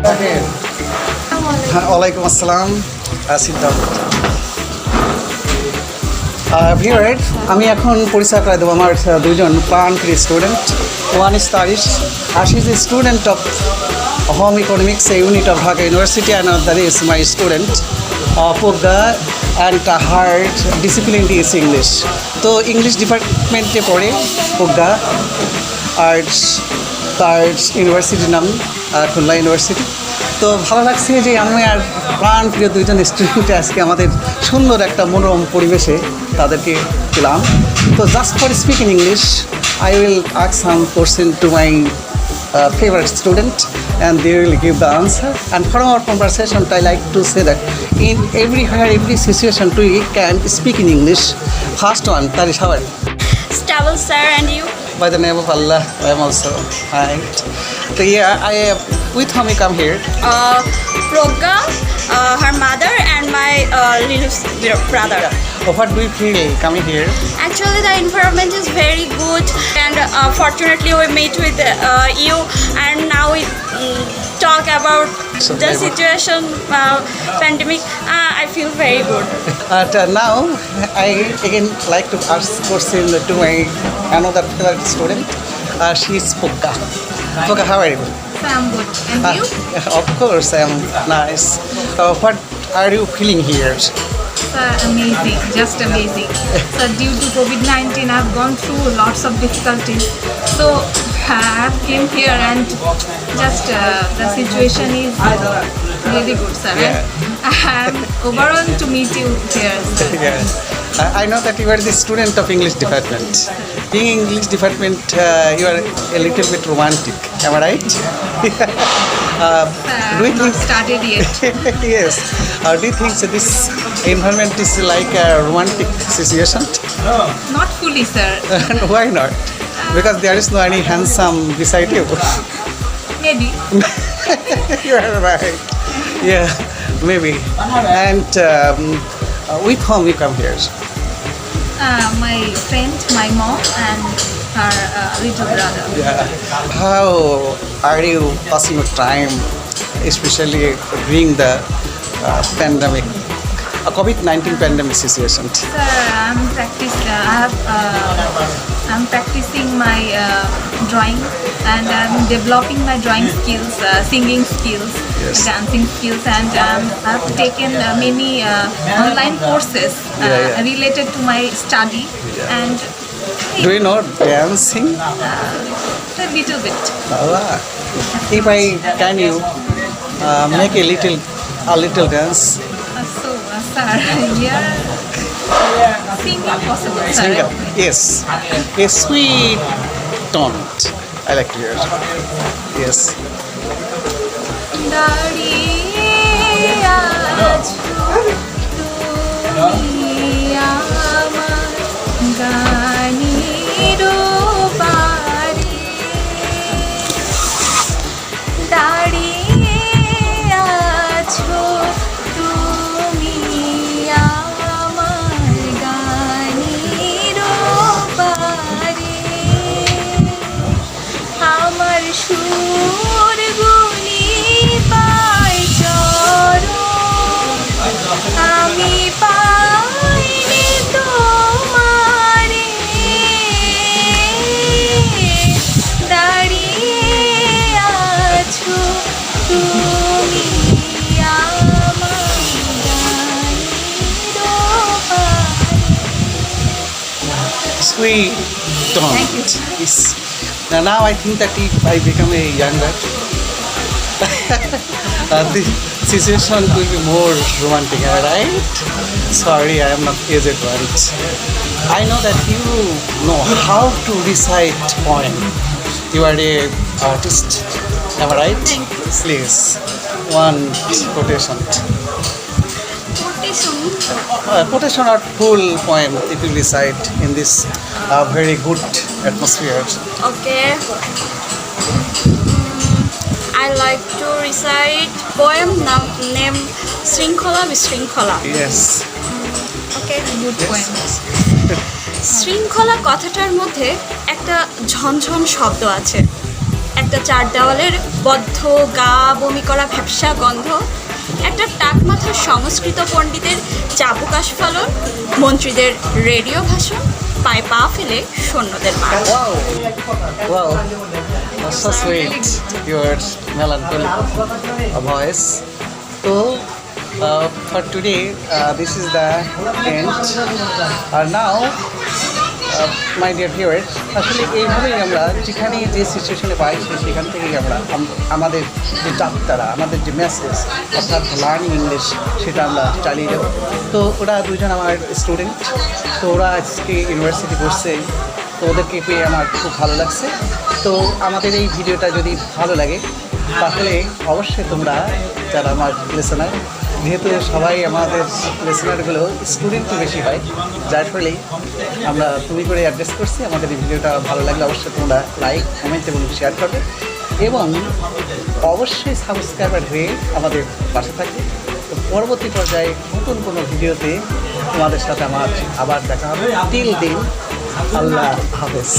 Okay. Walaikum assalam. Sit down. Viewer আমি এখন পরিচয় করে দেবো আমার দুজন প্রাণপ্রিয় স্টুডেন্ট। ওয়ান ইজ তারিশ আর she is a student of home economics A unit of Dhaka university and that is my student Pragya and her discipline is English. তো ইংলিশ ডিপার্টমেন্টে পড়ে প্রজ্ঞা আর তার ইউনিভার্সিটির নাম খুলনা ইউনিভার্সিটি। তো ভালো লাগছে যে আমি আর প্রাণ প্রিয় দুইজন স্টুডেন্ট আজকে আমাদের সুন্দর একটা মনোরম পরিবেশে তাদেরকে পেলাম। তো just for speak in English I will ask some question to my favorite student and they will give the answer. And from our conversation I like to say that in everywhere every situation we can speak in English. First one, Tarish, how are you? Stable, sir, and you? By the name of Allah, I am also fine. So yeah, I with whom you come here? Progga, her mother, and my little brother. What do you feel coming here? Actually, the environment is very good, and fortunately, we meet with you, and now we talk about the situation, pandemic. I feel very good. Now, I again like to ask question to my another favorite student. She is Pukka. Pukka, how are you? I'm good. And you? Of course, I am nice. What are you feeling here? Amazing, just amazing. So due to COVID-19, I've gone through lots of difficulties. So I came here and just the situation is really good, sir. Yeah. I'm overwhelmed to meet you here, sir. Yeah. I know that you are the student of English department. Being English department, you are a little bit romantic. Am I right? Do you I've not think? started yet. Yes. Do you think that this environment is like a romantic situation? Not fully, sir. And why not? Because there is no any handsome beside you. Maybe. You are right. Yeah, maybe. And with whom you come here? My friend, my mom, and her little brother. Yeah. How are you passing your time, especially during the pandemic, COVID-19 pandemic situation? Sir, I'm practicing my drawing, and I'm developing my drawing skills, singing skills, Yes. dancing skills, and I've taken many online courses related to my study, and Do you know dancing? a little bit. If I can you make a little dance? So, sir, yeah, singing possible, sir. Singer. Yes. A sweet tone. I like to hear it. Yes. দাঁড়িয়ে আছো তুমি আমার গানের পারে, দাঁড়িয়ে আছো তুমি আমার গানের পারে, আমার সুর গুনি পাই চরণ, আমি পাইনি তোমারে, দাঁড়িয়ে আছো তুমি আমার গানের পারে। Sweet tone. Thank you. Yes. Now I think that if I become a younger, the situation will be more romantic, am I right? Sorry, I am not aged one. I know that you know how to recite poem. You are a artist, am I right? Thank you. Please, one quotation. Quotation or full poem if you recite in this very good atmosphere. Okay. I like to recite poem name Shrinkhola Bishrinkhola. Yes. Okay. Good poem. শৃঙ্খলা কথাটার মধ্যে একটা ঝনঝন শব্দ আছে, একটা চার দেওয়ালের বদ্ধ গা বমি করা ভ্যাপসা গন্ধ, একটা টাক মাথার সংস্কৃত পণ্ডিতের চাবুক আস্ফালন, মন্ত্রীদের রেডিও ভাষণ, পায়ে পা ফেলে সৈন্যদের মার। Wow, wow, that's so sweet. Your melancholy voice. So, for today, this is the end. Now, my dear viewers, আসলে এইভাবেই আমরা যেখানে যে সিচুয়েশনে পাইছি সেখান থেকেই আমরা আমাদের যে যাত্রা, আমাদের যে মেসেজ অর্থাৎ লার্নিং ইংলিশ, সেটা আমরা চালিয়ে যাব। তো ওরা দুজন আমার স্টুডেন্ট, তো ওরা আজকে ইউনিভার্সিটি পড়ছে, তো ওদেরকে পেয়ে আমার খুব ভালো লাগছে। তো আমাদের এই ভিডিওটা যদি ভালো লাগে তাহলে অবশ্যই তোমরা যারা আমার লিসেনার, যেহেতু সবাই আমাদের লিসেনারগুলো স্টুডেন্ট বেশি হয়, যার ফলে আমরা তুমি করে অ্যাড্রেস করছি। আমাদের এই ভিডিওটা ভালো লাগলে অবশ্যই তোমরা লাইক, কমেন্ট এবং শেয়ার করবে এবং অবশ্যই সাবস্ক্রাইবার হয়ে আমাদের পাশে থাকবে। তো পরবর্তী পর্যায়ে নতুন কোনো ভিডিওতে তোমাদের সাথে আমার আবার দেখা হবে। তিল দিন আল্লাহ হাফেজ।